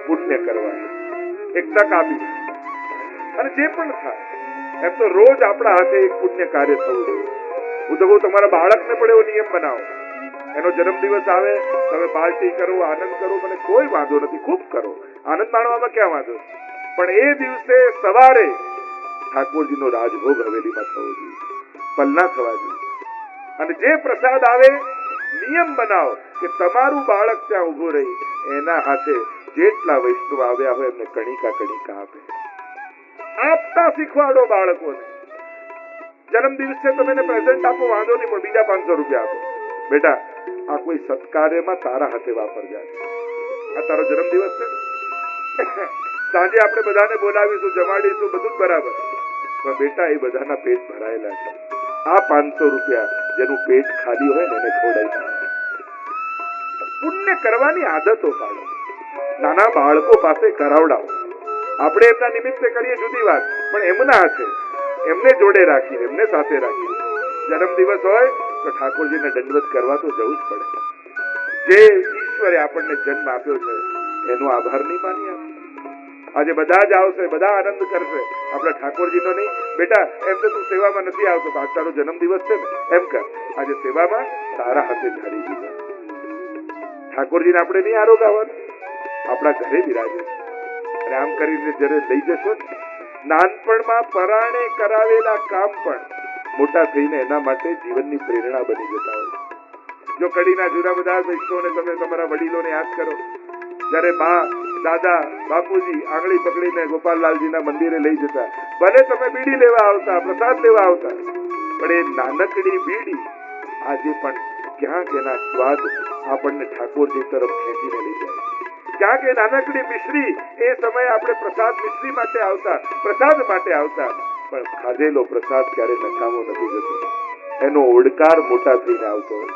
પુણ્ય કરવાનું, એક તક આપી. અને જે પણ થાય એમ તો રોજ આપણા હાથે એક પુણ્ય કાર્ય થવું જોઈએ. હું તો કહું, તમારા બાળકને પણ એવો નિયમ બનાવો. એનો જન્મદિવસ આવે, તમે પાર્ટી કરો, આનંદ કરો, મને કોઈ વાંધો નથી, ખૂબ કરો, આનંદ માણવામાં ક્યાં વાંધો. પણ એ દિવસે સવારે ઠાકોરજીનો રાજભોગ હવેલીમાં થવો જોઈએ, પલના થવા જોઈએ. અને જે પ્રસાદ આવે નિયમ બનાવો કે તમારું બાળક ત્યાં ઉભું રહી એના હાથે જેટલા વૈષ્ણવ આવ્યા હોય એમને કણિકા કણિકા આપે. આપતા શીખવાડો બાળકોને. જન્મ દિવસે તમે એને પ્રેઝન્ટ આપો વાંધો નહીં, પણ બીજા 500 રૂપિયા આપો. બેટા, આ કોઈ સત્કાર્યમાં તારા હાથે વાપરજા. આ તારો જન્મદિવસ છે, સાંજે આપણે બધાને બોલાવીશું, જમાડીશું, બધું જ બરાબર. પણ બેટા, એ બધાના પેટ ભરાયેલા છે. આ 500 રૂપિયા જેનું પેટ ખાલી હોય ને એને ખવડાવી. પુણ્ય કરવાની આદતો પાડો. નાના બાળકો પાસે કરાવડાવો. આપણે એમના નિમિત્તે કરીએ જુદી વાત, પણ એમના હાથે એમને જોડે રાખીએ, એમને સાથે રાખીએ. જન્મદિવસ હોય તો ઠાકોરજીને દંડવત કરવા તો જવું જ પડે. જે ઈશ્વરે આપણને જન્મ આપ્યો છે એનો આભાર નહીં માની આપણે. આજે બધા જ આવશે, બધા આનંદ કરશે, આપણા ઠાકોરજીનો નહીં. બેટા, એમ તો તું સેવામાં નથી આવતો, આજ તારો જન્મદિવસ છે ને, એમ કર, આજે સેવામાં તારા હાથે ધારી દીધા. ઠાકોરજીને આપણે નહીં આરોગાવાનું, આપણા ઘરે બિરાજે. અને આમ કરીને જ્યારે લઈ જશો ને, નાનપણમાં પરાણે કરાવેલા કામ પણ મોટા થઈને એના માટે જીવનની પ્રેરણા બની જતા હોય. જો કડીના જૂના બધા વૈષ્ણવને તમે તમારા વડીલોને યાદ કરો, જ્યારે બા, દાદા, બાપુજી આંગળી પકડીને ગોપાલલાલજીના મંદિરે લઈ જતા, ભલે તમે બીડી લેવા આવતા, પ્રસાદ લેવા આવતા, પણ એ નાનકડી બીડી આજે પણ ક્યાંક એના સ્વાદ આપણને ઠાકોરજી તરફ ખેંચીને લઈ જાય. ક્યાંક એ નાનકડી મિશ્રી, એ સમયે આપણે પ્રસાદ મિશ્રી માટે આવતા, પ્રસાદ માટે આવતા, પણ ખાધેલો પ્રસાદ ક્યારે નકામો નથી જતો. એનો ઓડકાર મોટા થઈને આવતો હોય.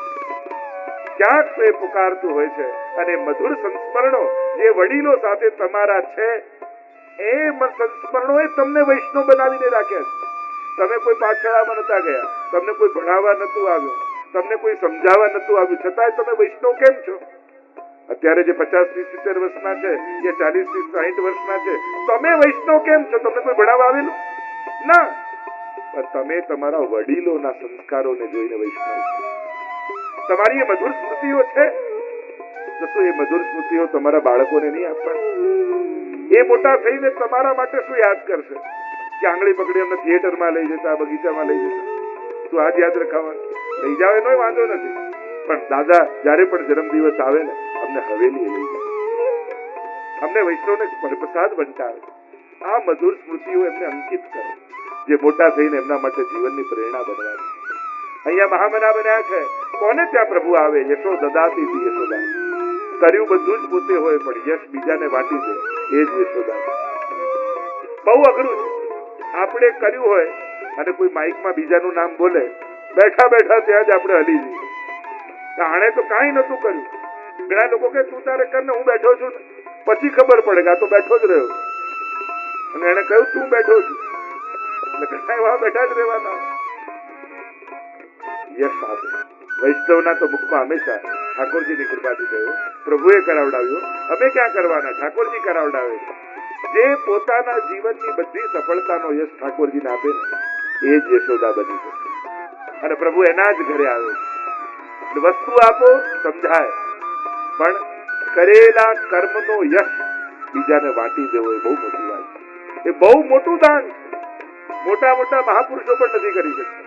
ક્યાંક તો એ પુકારતું હોય છે. અને મધુર સંસ્મરણો જે વડીલો સાથે તમારા છે, એ સંસ્મરણો એ તમને વૈષ્ણવ બનાવીને રાખ્યા છે. તમે કોઈ પાઠશાળામાં નતા ગયા, તમને કોઈ ભણાવવા નતું આવ્યું, તમને કોઈ સમજાવવા નતું આવ્યું, છતાંય તમે વૈષ્ણવ કેમ છો? અત્યારે જે 50-70 વર્ષના છે, જે 40-60 વર્ષના છે, તમે વૈષ્ણવ કેમ છો? તમને કોઈ ભણાવવા આવેલું ના, પણ તમે તમારા વડીલોના સંસ્કારોને જોઈને વૈષ્ણવ છો. તમારી એ મધુર સ્મૃતિઓ છે, તો શું એ મધુર સ્મૃતિઓ તમારા બાળકોને નહીં આપવાની? એ મોટા થઈને તમારા માટે શું યાદ કરશે? કે આંગળી પકડી અમને થિયેટરમાં લઈ જતા, બગીચામાં લઈ જતા. શું આજ યાદ રખાવાનું? લઈ જાવ એનો વાંધો નથી, પણ દાદા જયારે પણ જન્મદિવસ આવે ને, અમને હવેલી લઈ જાય, અમને વૈષ્ણવને પ્રસાદ વંટાવે. આ મધુર સ્મૃતિઓ એમને અંકિત કરો, જે મોટા થઈને એમના માટે જીવનની પ્રેરણા બનવાની. અહીંયા મહામના બન્યા છે, કોને ત્યાં પ્રભુ આવે? યશોદદાતી હતી યશોદા. કર્યું બધું જ પોતે હોય, પણ યશ બીજાને વાટી દે, એ જ યશોદા. બહુ અઘરું છે. આપણે કર્યું હોય અને કોઈ માઇકમાં બીજાનું નામ બોલે, બેઠા બેઠા ત્યાં જ આપણે હલી જઈએ. આણે તો કાંઈ નતું કર્યું. ઘણા લોકો કે તું તારે કર ને, હું બેઠો છું. પછી ખબર પડે કે આ તો બેઠો જ રહ્યો, અને એને કહ્યું તું બેઠો છું. એટલે ઘણા એવા બેઠા જ રહેવાના. યશ આપે. વૈષ્ણવના તો મુખમાં હંમેશા ઠાકોરજીની કૃપાથી થયો, પ્રભુએ કરાવડાવ્યો. અમે ક્યાં કરવાના? ઠાકોરજી કરાવડાવે. જે પોતાના જીવનની બધી સફળતાનો યશ ઠાકોરજીને આપે ને, એ જ યશોદા બની છે. અને પ્રભુ એના જ ઘરે આવે છે. વસ્તુ આપો સમજાય, પણ કરેલા કર્મનો યશ બીજાને વાટી દેવો એ બહુ મોટી વાત છે. એ બહુ મોટું દાન છે. મોટા મોટા મહાપુરુષો પણ નથી કરી શકતા.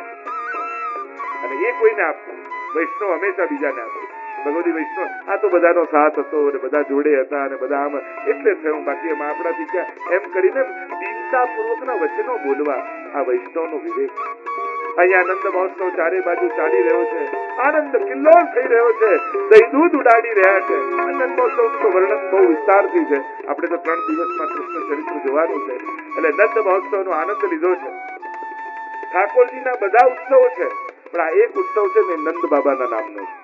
અને એ કોઈને આપવું. વૈષ્ણવ હંમેશા બીજાને આપે. ભગવતી વૈષ્ણવ, આ તો બધાનો સાથ હતો અને બધા જોડે હતા અને બધા આમ એટલે થયું, બાકી એમાં આપણાથી ક્યાં, એમ કરીને દીનતાપૂર્વકના વચનો બોલવા, આ વૈષ્ણવનો વિવેક. અહીંયા આનંદ મહોત્સવ ચારે બાજુ ચાલી રહ્યો છે, આનંદ કિલ્લોલ થઈ રહ્યો છે, દહીં દૂધ ઉડાડી રહ્યા છે. આનંદ મહોત્સવનું તો વર્ણન બહુ વિસ્તારથી છે. આપણે તો 3 દિવસમાં કૃષ્ણ ચરિત્ર જોવાનું છે, એટલે નંદ મહોત્સવનો આનંદ લીધો છે. ઠાકોરજીના બધા ઉત્સવો છે, પણ આ એક ઉત્સવ છે ને, નંદ બાબાના નામનો છે.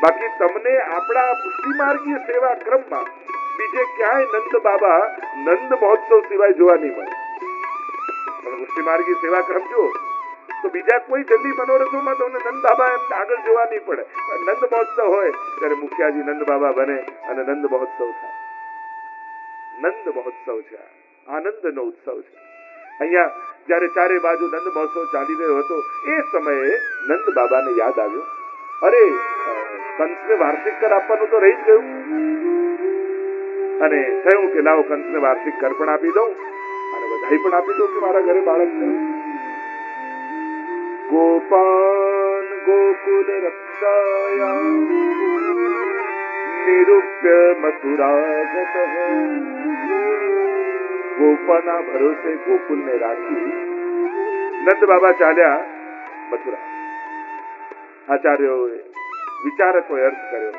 બાકી તમને આપણા પુષ્ટિમાર્ગીય સેવા ક્રમમાં બીજે ક્યાંય નંદ બાબા નંદ મહોત્સવ સિવાય જોવા નહીં મળે. તમે પુષ્ટિમાર્ગી સેવા ક્રમ જુઓ તો બીજા કોઈ જલ્દી મનોરથોમાં તમને નંદ બાબા એમ આગળ જોવા નહીં પડે. નંદ મહોત્સવ હોય ત્યારે મુખિયાજી નંદ બાબા બને અને નંદ મહોત્સવ થાય. નંદ મહોત્સવ છે, આનંદનો ઉત્સવ છે. અહીંયા જયારે ચારે બાજુ નંદ મહોત્સવ ચાલી રહ્યો હતો એ સમયે નંદ બાબાને યાદ આવ્યું, અરે કંસને વાર્ષિક કર આપવાનું તો રહી જ ગયું. અને થયું કે લાવો કંસને વાર્ષિક કર પણ આપી દઉં અને બધાઈ પણ આપી દઉં કે મારા ઘરે બાળક થયું. ગોપાન ગોકુલ રક્ષાયા નિરૂપ્ય મથુરાગત. ગોપાના ભરોસે ગોકુલને રાખી નંદ બાબા ચાલ્યા મથુરા. આચાર્યોએ વિચારકોએ અર્થ કર્યો,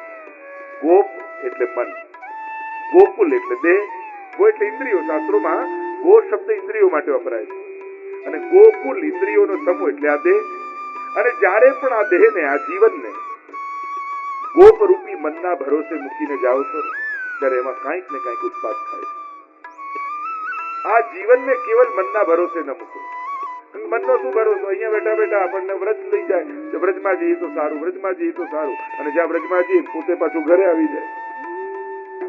ગોપ એટલે મન, ગોકુલ એટલે દેહ, ગો એટલે ઇન્દ્રિયો. શાસ્ત્રોમાં ગો શબ્દ ઇન્દ્રિયો માટે વપરાય છે અને ગોકુલ ઇન્દ્રિયોનો સમૂહ એટલે આ દેહ. અને જ્યારે પણ આ દેહને, આ જીવનને ગોપ રૂપી મનના ભરોસે મૂકીને જાઓ છો ત્યારે એમાં કાંઈક ને કાંઈક ઉત્પાદ થાય છે. આ જીવનને કેવલ મનના ભરોસે ન મૂકો. મનનો શું ભરોસો? અહીંયા બેઠા બેઠા આપણને વ્રજ લઈ જાય કે વ્રજમાં જઈએ તો સારું, વ્રજમાં જઈએ તો સારું, અને જ્યાં વ્રજમાં જઈએ પોતે પાછું ઘરે આવી જાય.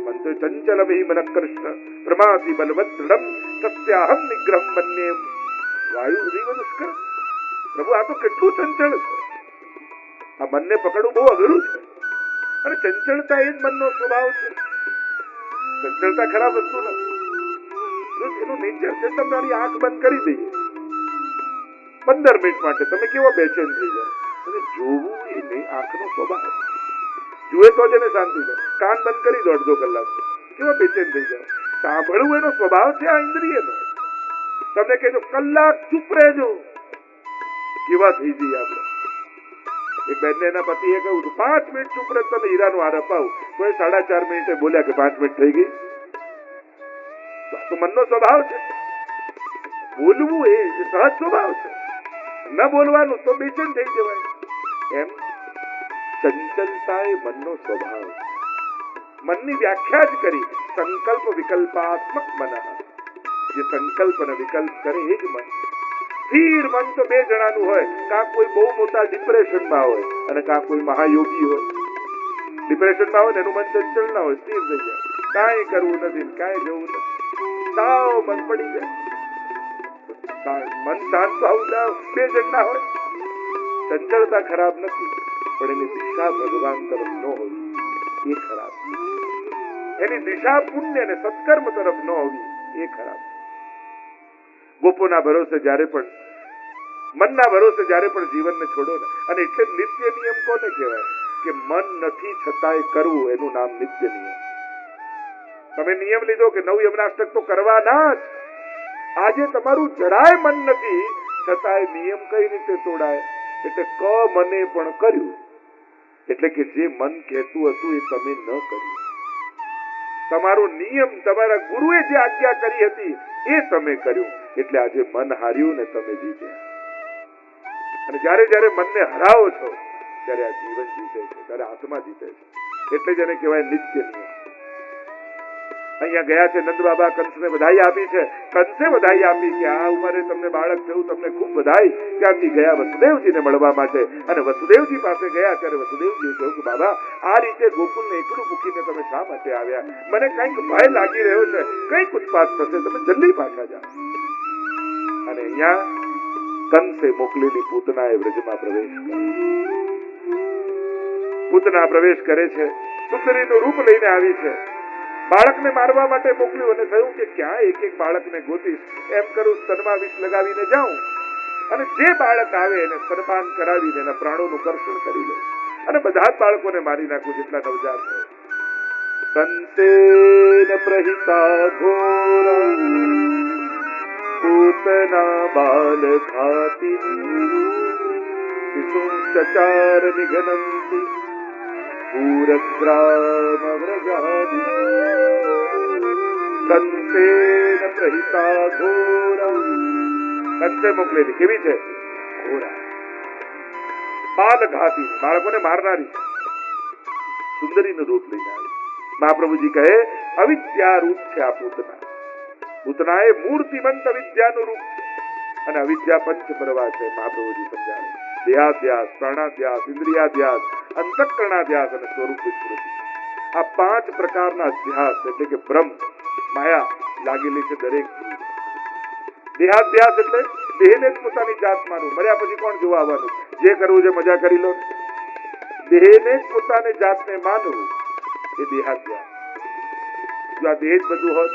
મન તો ચંચલમ હિ મન કૃષ્ણ પ્રમાતિ બલવત દૃઢમ સત્યાહમ નિગ્રહ મન્યે વાયુ રીવ દુષ્કર. પ્રભુ, આ તો કેટલું ચંચળ છે. આ મનને પકડવું બહુ અઘરું છે. અને ચંચળતા એ જ મનનો સ્વભાવ છે. ચંચળતા ખરાબ વસ્તુ નથી. એનું નેચર છે. તમારી આંખ બંધ કરી દઈએ 15 મિનિટ માટે, તમે કેવો બેચેન થઈ જાઓ. અને જોવું એને આંખનો સ્વભાવ, જુએ તો જ એને શાંતિ થાય. કાન બંધ કરી દો અડધો કલાક, કેવો બેચેન થઈ જાઓ. સાંભળવું એનો સ્વભાવ છે આ ઇન્દ્રિયનો. તમને કહેજો કલાક ચૂપ રહેજો, કેવા થઈ જઈએ આપણે. એક બેનને એના પતિએ કહ્યું હતું 5 મિનિટ ચૂપ રહે તને હીરાનો હાર અપાવું, તો એ 4.5 મિનિટે બોલ્યા કે 5 મિનિટ થઈ ગઈ. તો મનનો સ્વભાવ છે. બોલવું એ સહજ સ્વભાવ છે. ન બોલવાનું તો બેચેન થઈ જવાય. એમ ચંચલતા એ મનનો સ્વભાવ છે. મનની વ્યાખ્યા જ કરી, સંકલ્પ વિકલ્પાત્મક મન. જે સંકલ્પ અને વિકલ્પ કરે એ જ મન. સ્થિર મન તો 2 જણાનું હોય, કાં કોઈ બહુ મોટા ડિપ્રેશનમાં હોય અને કાં કોઈ મહાયોગી હોય. ડિપ્રેશનમાં હોય ને એનું મન ચંચળ ના હોય, સ્થિર થઈ જાય, કાંઈ કરવું નથી, કાંઈ જવું નથી, સાવ મન પડી જાય. મન શાંત આવું 2 જણના હોય. ચંચળતા ખરાબ નથી, પણ એની દિશા ભગવાન તરફ ન હોવી એ ખરાબ. એની દિશા પુણ્ય અને સત્કર્મ તરફ ન હોવી એ ખરાબ. ગોપોના ભરોસે જ્યારે પણ, મનના ભરોસે જ્યારે પણ જીવનને છોડો ને, અને એટલે નિત્ય નિયમ કોને કહેવાય કે મન નથી છતાંય કરવું, એનું નામ નિત્ય નિયમ. તમે નિયમ લીધો કે 9 યમનાષ્ટક તો કરવાના જ. આજે તમારું જરાય મન નથી છતાંય નિયમ કઈ રીતે તોડાય? એટલે ક મને પણ કર્યું, એટલે કે જે મન કહેતું હતું એ તમે ન કર્યું. તમારો નિયમ, તમારા ગુરુએ જે આજ્ઞા કરી હતી એ તમે કર્યું, એટલે આજે મન હાર્યું ને તમે જીત્યા. અને જ્યારે જ્યારે મનને હરાવો છો ત્યારે આ જીવન જીતે છે, ત્યારે આત્મા જીતે છે. એટલે જ એને કહેવાય નિત્ય નિયમ. અહીંયા ગયા છે નંદ બાબા, કંસને બધાઈ આપી છે. કંસે બધાઈ આપી કે આ ઉંમરે તમને બાળક થયું, તમને ખૂબ બધાઈ. ત્યાંથી ગયા વસુદેવજીને મળવા માટે, અને વસુદેવજી પાસે ગયા ત્યારે વસુદેવજીએ કહ્યું કે બાબા, આ રીતે ગોકુલને એકલું મૂકીને તમે શા માટે આવ્યા? મને કંઈક ભય લાગી રહ્યો છે, કંઈક ઉત્પાત થશે, તમે જલ્દી પાછા જાઓ. અને અહીંયા કંસે મોકલેલી પૂતનાએ વ્રજમાં પ્રવેશ કર્યો. પૂતના પ્રવેશ કરે છે, સુંદરીનું રૂપ લઈને આવી છે. બાળકને મારવા માટે મોકલ્યું અને થયું કે ક્યાં એક બાળકને ગોતીશ, એમ કરું સ્તનમાં વિષ લગાવીને જાઉં અને જે બાળક આવે એને સ્તનપાન કરાવીને એના પ્રાણોનું કર્ષણ કરી લે અને બધા જ બાળકોને મારી નાખું જેટલા નવજાત હોય. કંસેન પ્રહિતા ઘોરા પૂતના બાલ ઘાતિની શિશુંશ્ચાર નિઘનંતિ પૂરગ્રામ વ્રજાદિ. કંસેન પ્રહિતા ઘોરા, કંસે મોકલેલી કેવી છે? ઘોરા, બાલ ઘાતી, બાળકોને મારનારી સુંદરીનું રૂપ લઈને આવી. મહાપ્રભુજી કહે અવિદ્યા રૂપ છે આ પૂતના. પૂતના એ મૂર્તિમંત અવિદ્યાનું રૂપ છે અને અવિદ્યા પંચ પ્રવાહ છે. મહાપ્રભુજી સમજાવે દેહાધ્યાસ, પ્રાણાધ્યાસ, ઇન્દ્રિયાધ્યાસ, અંતઃકરણાધ્યાસ અને સ્વરૂપ વિસ્મૃતિ. આ 5 પ્રકારના અધ્યાસ એટલે કે ભ્રમ માયા લાગેલી છે દરેક જીવ. દેહાધ્યાસ એટલે દેહને જ પોતાની જાત માનવું. મર્યા પછી કોણ જોવા આવવાનું? જે કરવું છે મજા કરી લો. દેહને જ પોતાને જાતને માનવું એ દેહાધ્યાસ. જો આ દેહ જ બધું હોત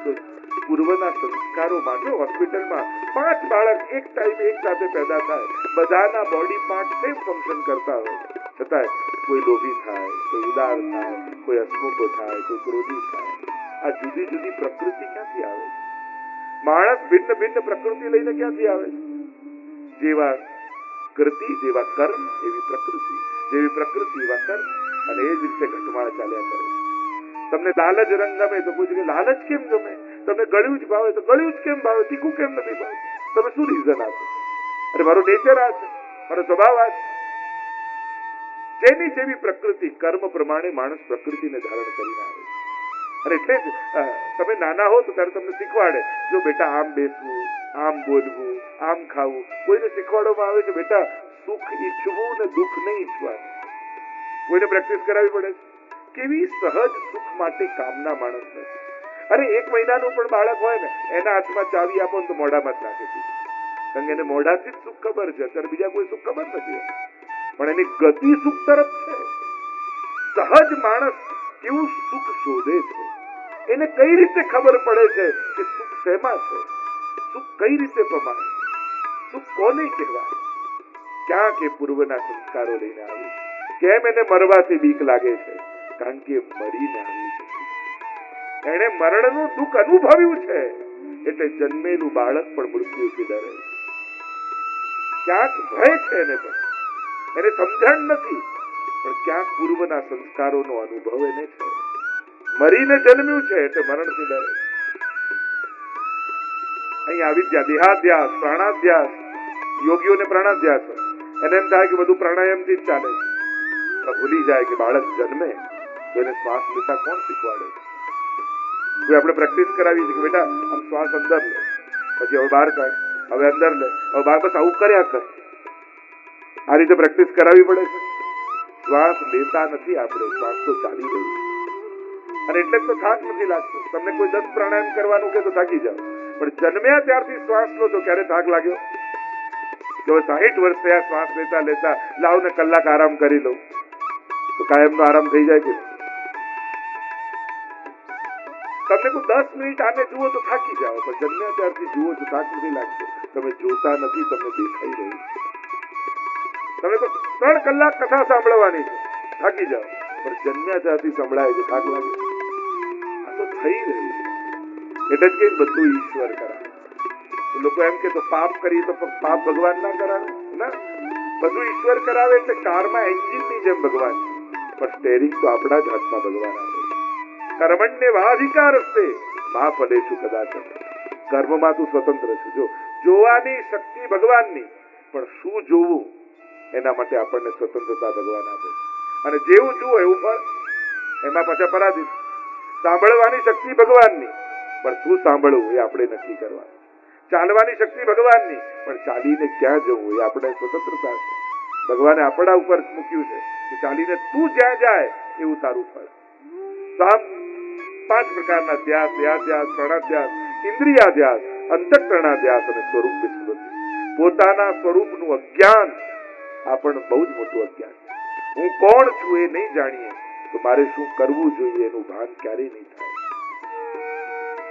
તો પૂર્વના સંસ્કારો માટે હોસ્પિટલમાં 5 બાળક એક ટાઈમે એક સાથે પેદા થાય, બધાના બોડી પાર્ટ સેમ ફંક્શન કરતા હોય, છતાંય કોઈ લોભી થાય, કોઈ ઉદાર થાય, કોઈ હસમુખો થાય, કોઈ ક્રોધી થાય. આ જુદી જુદી પ્રકૃતિ ક્યાંથી આવે છે? માણસ ભિન્ન ભિન્ન પ્રકૃતિ લઈને ક્યાંથી આવે છે? જેવા કૃતિ જેવા કર્મ એવી પ્રકૃતિ, જેવી પ્રકૃતિ એવા કર્મ, અને એ જ રીતે ઘટમાળ ચાલ્યા કરે છે. તમને લાલ જ રંગ ગમે તો પૂછે કે લાલ જ કેમ ગમે? તમને ગળ્યું જ ભાવે તો ગળ્યું જ કેમ ભાવે? તીખું કેમ નથી ભાવે? તમે શું રીઝન આપો? અરે મારો નેચર આ છે, મારો સ્વભાવ આ છે. જેની જેવી પ્રકૃતિ કર્મ પ્રમાણે માણસ પ્રકૃતિને ધારણ કરીને આવે છે. અને એટલે જ તમે નાના હો તો ત્યારે તમને શીખવાડે, જો બેટા આમ બેસવું, આમ બોલવું, આમ ખાવું. કોઈને શીખવાડવામાં આવે છે બેટા સુખ ઈચ્છવું ને દુઃખ નહીં ઈચ્છવાનું. કોઈને પ્રેક્ટિસ કરાવવી પડે છે. કેવી સહજ સુખ માટે કામના માણસને. અરે 1 મહિનાનું પણ બાળક હોય ને, એના હાથમાં ચાવી આપો ને તો મોઢામાં જ નાખે છે. કારણ કે એને મોઢાથી જ સુખ ખબર છે, અત્યારે બીજા કોઈ સુખ ખબર નથી. પણ એની ગતિ સુખ તરફ છે. સહજ માણસ કેવું સુખ શોધે છે. એને કઈ રીતે ખબર પડે છે કે સુખ શેમાં છે, સુખ કઈ રીતે પમાય, સુખ કોને કહેવાય? ક્યાં કે પૂર્વના સંસ્કારો લઈને આવ્યું. કેમ એને મરવાથી બીક લાગે છે? કારણ કે મરીને આવ્યું છે. એણે મરણનું દુઃખ અનુભવ્યું છે, એટલે જન્મેલું બાળક પણ મૃત્યુથી ડરે છે. ક્યાંક ભય છે એને, પણ એને સમજણ નથી, પણ ક્યાંક પૂર્વના સંસ્કારોનો અનુભવ એને છે. મરીને જન્મ્યું છે એટલે મરણથી ડરે. અહીં આવી ગયા દેહાધ્યાસ, પ્રાણાધ્યાસ. યોગીઓને પ્રાણાધ્યાસ હોય, એને એમ થાય કે બધું પ્રાણાયામથી જ ચાલે. ભૂલી જાય કે બાળક જન્મે તો એને શ્વાસ લેતા કોણ શીખવાડે? કોઈ આપણે પ્રેક્ટિસ કરાવી છે કે બેટા આમ શ્વાસ અંદર લે, પછી હવે બહાર કાઢ, હવે અંદર લે, હવે બહાર, બસ આવું કર્યા કર. આ રીતે પ્રેક્ટિસ કરાવવી પડે છે. શ્વાસ લેતા નથી આપણે, શ્વાસ તો ચાલી રહ્યું છે. અને એટલે જ તો થાક નથી લાગતો. તમને કોઈ 10 પ્રાણાયામ કરવાનું કે તો થાકી જાવ, પણ જન્મ્યા ત્યારથી શ્વાસ લો તો ક્યારે થાક લાગ્યો? જો 60 વર્ષ થયા શ્વાસ લેતા લેતા, લાવ ને કલાક આરામ કરી લઉં તો કાયમનો આરામ થઈ જાય કે? તમને કોઈ 10 મિનિટ આને જુઓ તો થાકી જાઓ, પણ જન્મ્યા ત્યારથી જુઓ તો થાક નથી લાગતો. તમે જોતા નથી, તમને દેખાઈ રહ્યું. તમે તો 3 કલાક કથા સાંભળવાની છે, થાકી જાઓ, પણ જન્મ્યા ત્યારથી સંભળાય છે, થાક લાગે. આ તો થઈ રહ્યું છે. એટલે જ કે બધું ઈશ્વર કરાવે. લોકો એમ કે તો પાપ કરી તો પાપ ભગવાન ના કરાવે? ના, બધું ઈશ્વર કરાવે. એટલે કારમાં એન્જિનની જેમ ભગવાન, પણ સ્ટેરિંગ તો આપણા જ હાથમાં ભગવાન આપે. કર્મણ્યેવાધિકારસ્તે મા ફલેષુ કદાચન. કર્મમાં તું સ્વતંત્ર છે. જો જોવાની શક્તિ ભગવાનની, પણ શું જોવું એના માટે આપણને સ્વતંત્રતા ભગવાન આપે. અને જેવું જુઓ એવું ફળ, એમાં પાછા પરાધીન. સાંભળવાની શક્તિ ભગવાનની, પણ શું સાંભળવું એ આપણે નક્કી કરવાનું. ચાલવાની શક્તિ ભગવાનની, પણ ચાલીને ક્યાં જવું એ આપણે સ્વતંત્રતા છે. ભગવાને આપણા ઉપર મૂક્યું છે કે ચાલીને તું જ્યાં જાય એવું તારું ફળ. તો આમ 5 પ્રકારના ધ્યાસ, દેહાધ્યાસ, પ્રાણાધ્યાસ, ઇન્દ્રિયાધ્યાસ, અંતઃકરણાધ્યાસ અને સ્વરૂપ વિસ્મૃતિ. પોતાના સ્વરૂપનું અજ્ઞાન આ પણ બહુ જ મોટું અજ્ઞાન છે. હું કોણ છું એ નહીં જાણીએ તો મારે શું કરવું જોઈએ એનું ભાન ક્યારેય નહીં થાય.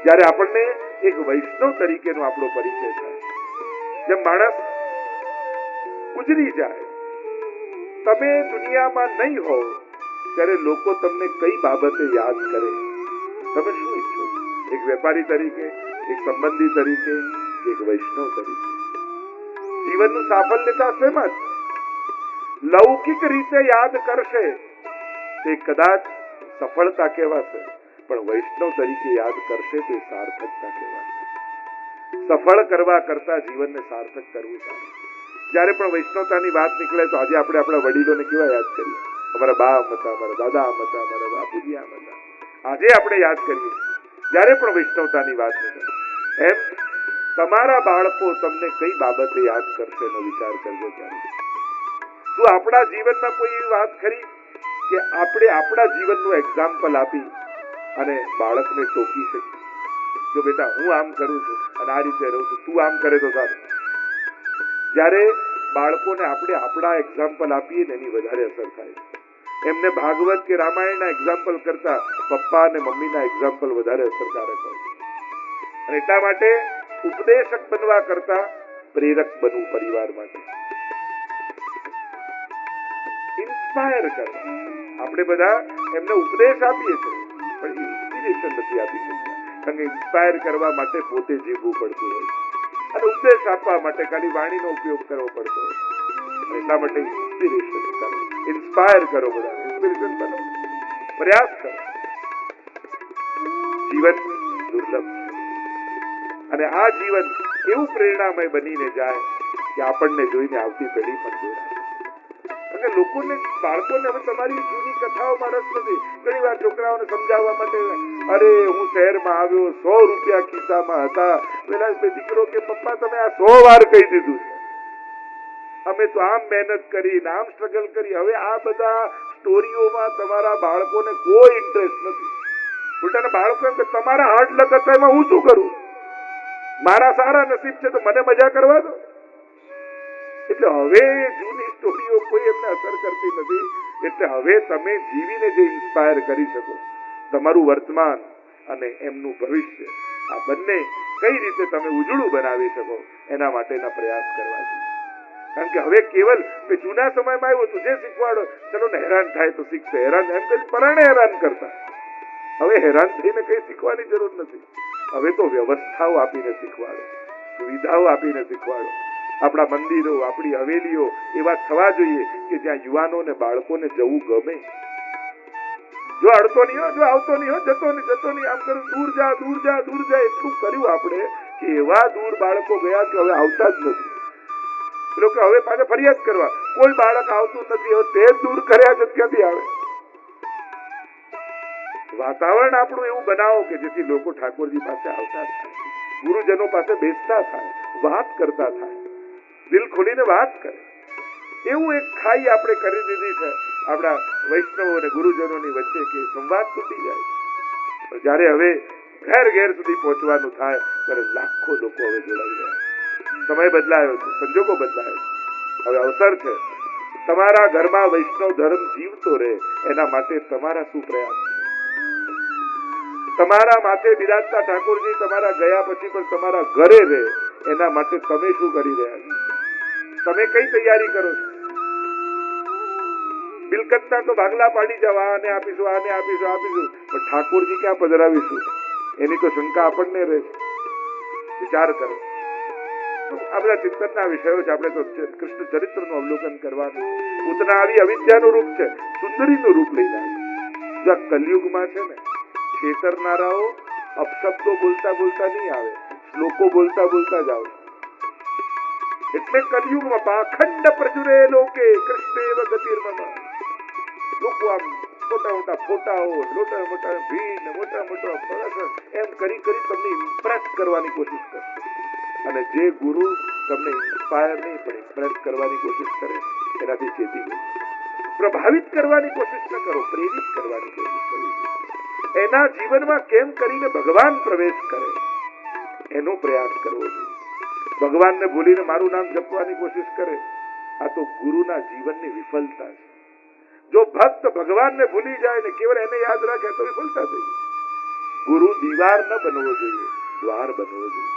જ્યારે આપણને એક વૈષ્ણવ તરીકેનો આપણો પરિચય થાય, જેમ માણસ ગુજરી જાય, તમે દુનિયામાં નહીં હો ત્યારે લોકો તમને કઈ બાબતે યાદ કરે? તમે શું ઈચ્છો છો? એક વેપારી તરીકે, એક સંબંધી તરીકે, એક વૈષ્ણવ તરીકે? જીવનનું સાફલ્યતા શેમાં છે? લૌકિક રીતે યાદ કરશે તે કદાચ સફળતા કહેવાશે, પણ વૈષ્ણવ તરીકે યાદ કરશે તે સાર્થકતા કહેવાશે. સફળ કરવા કરતા જીવનને સાર્થક કરવું સારું. જ્યારે પણ વૈષ્ણવતાની વાત નીકળે તો આજે આપણે આપણા વડીલોને કેવા યાદ કરીએ? અમારા બા હતા, અમારા દાદા હતા, અમારા બાપુજી આમ હતા. આજે આપણે યાદ કરીએ જ્યારે પણ વૈષ્ણવતાની વાત નીકળે. એમ તમારા બાળકો તમને કઈ બાબતે યાદ કરશે એનો વિચાર કરજો. ત્યારે શું આપણા જીવનમાં કોઈ એવી વાત ખરી કે આપણે આપણા જીવનનું એક્ઝામ્પલ આપી અને બાળકને ટોકી શકીએ. જો બેટા હું આમ કરું છું અને આ રીતે રહું છું, તું આમ કરે તો સારું. જ્યારે બાળકોને આપણે આપણા એક્ઝામ્પલ આપીએ ને એની વધારે અસર થાય. એમને ભાગવત કે રામાયણના એક્ઝામ્પલ કરતા પપ્પા અને મમ્મીના એક્ઝામ્પલ વધારે અસરકારક હોય. અને એટલા માટે ઉપદેશક બનવા કરતા પ્રેરક બનવું પરિવાર માટે. ઇન્સ્પાયર કરવા. આપણે બધા એમને ઉપદેશ આપીએ છીએ પણ ઇન્સ્પિરેશન નથી આપી શકતા, કારણ કે ઇન્સ્પાયર કરવા માટે પોતે જીવવું પડતું હોય અને ઉપદેશ આપવા માટે ખાલી વાણીનો ઉપયોગ કરવો પડતો હોય. એટલા માટે ઇન્સ્પિરેશન કરો, ઇન્સ્પાયર કરો, બધા ઇન્સ્પિરેશન બનો, પ્રયાસ કરો. જીવન દુર્લભ છે અને આ જીવન એવું પ્રેરણામય બનીને જાય કે આપણને જોઈને આવતી પેઢી પણ જોડાય. અને લોકોને, બાળકોને હવે તમારી જૂની કથાઓમાં રસ નથી. ઘણી વાર છોકરાઓને સમજાવવા માટે, અરે હું શહેરમાં આવ્યો, 100 રૂપિયા ખિસ્સામાં હતા, પેલા દીકરો કે પપ્પા તમે આ 100 વાર કહી દીધું છે, અમે તો આમ મહેનત કરી, આમ સ્ટ્રગલ કરી. હવે આ બધા સ્ટોરીઓમાં તમારા બાળકોને કોઈ ઇન્ટરેસ્ટ નથી. ઉલટાના બાળકો એમ કે તમારા હાર્ડ લક હતા એમાં હું શું કરું, મારા સારા નસીબ છે તો મને મજા કરવા દો. એટલે હવે જૂની સ્ટોરીઓ કોઈ એમને અસર કરતી નથી. એટલે હવે તમે જીવીને જે ઇન્સ્પાયર કરી શકો, તમારું વર્તમાન અને એમનું ભવિષ્ય, આ બંને કઈ રીતે તમે ઉજળું બનાવી શકો એના માટેના પ્રયાસ કરવા જોઈએ. કારણ કે હવે કેવલ જૂના સમયમાં આવ્યું હતું, જે શીખવાડો ચલો ને હેરાન થાય તો શીખશે, હેરાન એમ કરી પરાણે હેરાન કરતા. હવે હેરાન થઈને કઈ શીખવાની જરૂર નથી. હવે તો વ્યવસ્થાઓ આપીને શીખવાડો, સુવિધાઓ આપીને શીખવાડો. આપણા મંદિરો, આપણી હવેલીઓ એવા થવા જોઈએ કે જ્યાં યુવાનો ને બાળકોને જવું ગમે. જો અડતો નહીં હો, જો આવતો નહીં હો, જતો નહીં, આમ કરું, દૂર જા, એટલું કર્યું આપણે કે એવા દૂર બાળકો ગયા કે હવે આવતા જ નથી. લોકો હવે પાછા ફરિયાદ કરવા, કોઈ બાળક આવતું નથી, હવે તે દૂર કર્યા છે, ક્યાંથી આવે? વાતાવરણ આપણું એવું બનાવો કે જેથી લોકો ઠાકોરજી પાસે આવતા થાય, ગુરુજનો પાસે બેસતા થાય, વાત કરતા થાય, દિલ ખોલીને વાત કરે. એવું એક ખાઈ આપણે કરી દીધી છે આપણા વૈષ્ણવો અને ગુરુજનોની વચ્ચે કે સંવાદ તૂટી જાય. જયારે હવે ઘેર ઘેર સુધી પહોંચવાનું થાય ત્યારે લાખો લોકો હવે જોડાઈ રહ્યા. સમય બદલાયો છે, સંજોગો બદલાયો છે. હવે અવસર છે તમારા ઘરમાં વૈષ્ણવ ધર્મ જીવતો રહે એના માટે તમારા શું પ્રયાસ છે? તમારા માથે બિરાજતા ઠાકોરજી તમારા ગયા પછી પણ તમારા ઘરે રહે એના માટે તમે શું કરી રહ્યા છો? તમે કઈ તૈયારી કરો છો? બિલકતના તો ભાગલા પાડી જાવ, આને આપીશું, આને આપીશું, પણ ઠાકોરજી ક્યાં પધરાવીશું એની તો શંકા આપણને રહે છે. વિચાર કરો. આ બધા ચિંતનના વિષયો છે. આપણે તો કૃષ્ણ ચરિત્રનું અવલોકન કરવાનું. પૂતના આવી અવિદ્યાનું રૂપ છે, સુંદરીનું રૂપ લઈને આવી. જો આ કલયુગમાં છે ને, છેતરનારાઓ અપશબ્દો બોલતા બોલતા નહીં આવે, શ્લોકો બોલતા બોલતા જ આવે. એટલે કલયુગમાં પાખંડ પ્રચુરે લોકે કૃષ્ણેવ ગતિર્મમ. લોકો આમ મોટા મોટા ફોટાઓ, મોટા મોટા ભીડ, મોટા મોટા પ્રદર્શન એમ કરી તમને ઇમ્પ્રેસ કરવાની કોશિશ કરે. અને જે ગુરુ તમને ઇન્સ્પાયર નહીં પણ ઇમ્પ્રેસ કરવાની કોશિશ કરે એનાથી ચેતી ગઈ. પ્રભાવિત કરવાની કોશિશ ન કરો, પ્રેરિત કરવાની કોશિશ કરો. એના જીવનમાં કેમ કરીને ભગવાન પ્રવેશ કરે એનો પ્રયાસ કરવો જોઈએ. ભગવાનને ભૂલીને મારું નામ જપવાની કોશિશ કરે, આ તો ગુરુના જીવનની વિફલતા છે. જો ભક્ત ભગવાનને ભૂલી જાય ને કેવળ એને યાદ રાખે તો વિફલતા થઈ. ગુરુ દીવાર ન બનવો જોઈએ, દ્વાર બનવો જોઈએ.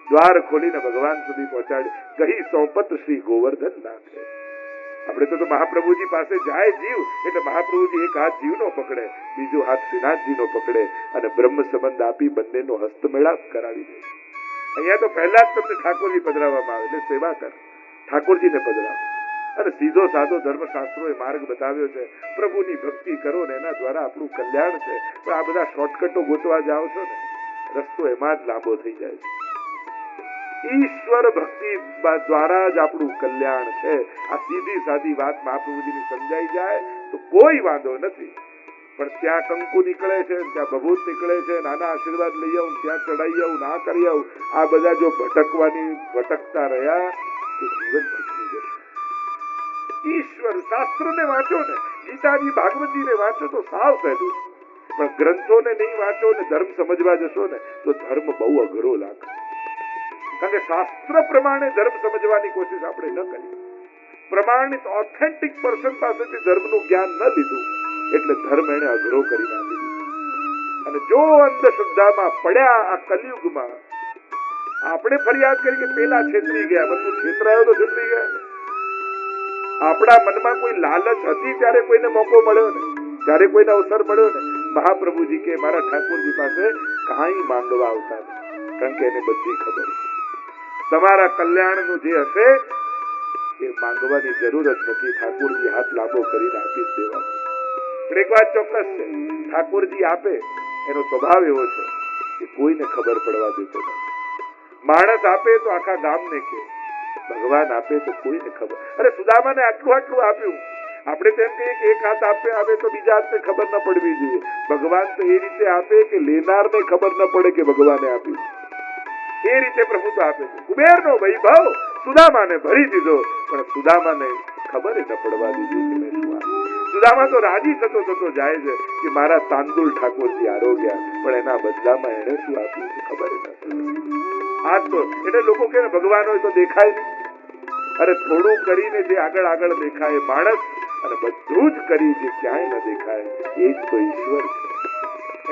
દ્વાર ખોલીને ભગવાન સુધી પહોંચાડે. કહી સોંપત શ્રી ગોવર્ધન નાથે. આપણે તો મહાપ્રભુજી પાસે જાય જીવ એટલે મહાપ્રભુજી એક હાથ જીવનો પકડે, બીજો હાથ શ્રીનાથજીનો પકડે અને બ્રહ્મ સંબંધ આપી બંનેનો હસ્તમેળાપ કરાવી દે. અહીંયા તો પહેલા જ તમને ઠાકોરજી પધરાવવામાં આવે એટલે સેવા કર, ઠાકોરજીને પધરાવો. અને સીધો સાધો ધર્મશાસ્ત્રોએ માર્ગ બતાવ્યો છે. પ્રભુની ભક્તિ કરો ને એના દ્વારા આપણું કલ્યાણ છે. પણ આ બધા શોર્ટકટો ગોતવા જાઓ છો ને, રસ્તો એમાં જ લાંબો થઈ જાય છે. ઈશ્વર ભક્તિ દ્વારા જ આપણું કલ્યાણ છે. આ સીધી સાદી વાત મહાપ્રભુજીની સમજાઈ જાય તો કોઈ વાંધો નથી. પણ ત્યાં કંકુ નીકળે છે, ત્યાં ભભૂત નીકળે છે, નાના આશીર્વાદ લઈ આવું, ત્યાં ચડાઈ આવું, ના કરી આવું, આ બધા જો ભટકતા રહ્યા તો જીવન ભટકી જશે. ઈશ્વર શાસ્ત્રને વાંચો ને, ગીતાજી ભાગવતજીને વાંચો તો સાવ સહેલું. પણ ગ્રંથોને નહીં વાંચો ને ધર્મ સમજવા જશો ને તો ધર્મ બહુ અઘરો લાગે. કારણ કે શાસ્ત્ર પ્રમાણે ધર્મ સમજવાની કોશિશ આપણે ન કરી, પ્રમાણિત ઓથેન્ટિક પર્સન પાસેથી ધર્મનું જ્ઞાન ન લીધું એટલે ધર્મ એને અઘરો કરી નાખી દીધો. અને જો અંધશ્રદ્ધામાં પડ્યા આ કલિયુગમાં આપણે ફરિયાદ કરી કે પેલા છેતરી ગયા, બધું છેતરાયો તો છેતરી ગયા. આપણા મનમાં કોઈ લાલચ હતી ત્યારે કોઈને મોકો મળ્યો ને, ત્યારે કોઈને અવસર મળ્યો ને. મહાપ્રભુજી કે મારા ઠાકોરજી પાસે કાંઈ માંગવા આવતા નથી, કારણ કે એને બધી ખબર છે તમારા કલ્યાણનું જે હશે એ માંગવાની જરૂર જ નથી. ઠાકોરજી હાથ લાંબો કરીને આપી જ દેવાનો. પણ એક વાત ચોક્કસ છે, ઠાકોરજી આપે એનો સ્વભાવ એવો છે કે કોઈને ખબર પડવા દેતો નથી. માણસ આપે તો આખા ગામને કે, ભગવાન આપે તો કોઈને ખબર. અરે સુદામાને આટલું આટલું આપ્યું, આપણે તેમ કહીએ કે એક હાથ આપે તો બીજા હાથને ખબર ન પડવી જોઈએ. ભગવાન તો એ રીતે આપે કે લેનારને ખબર ન પડે કે ભગવાને આપ્યું. એ રીતે પ્રભુ તો આપે છે. કુબેરનો વૈભવ સુદામાને ભરી દીધો, પણ સુદામાને ખબર ન પડવા દીધી કે મેં શું આપ્યું. સુદામા તો રાજી થતો જાય છે કે મારા તાંદુલ ઠાકોરજી આરોગ્યા, પણ એના બદલામાં એને શું આપ્યું છે ખબર ન પડે. આ તો એટલે લોકો કે ભગવાન હોય તો દેખાય નહીં. અરે થોડું કરીને જે આગળ આગળ દેખાય માણસ, અને બધું જ કરી જે ક્યાંય ન દેખાય એ જ તો ઈશ્વર છે.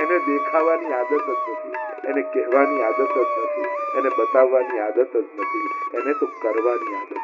એને દેખાવાની આદત જ નથી, એને કહેવાની આદત જ નથી, એને બતાવવાની આદત જ નથી, એને તો કરવાની આદત.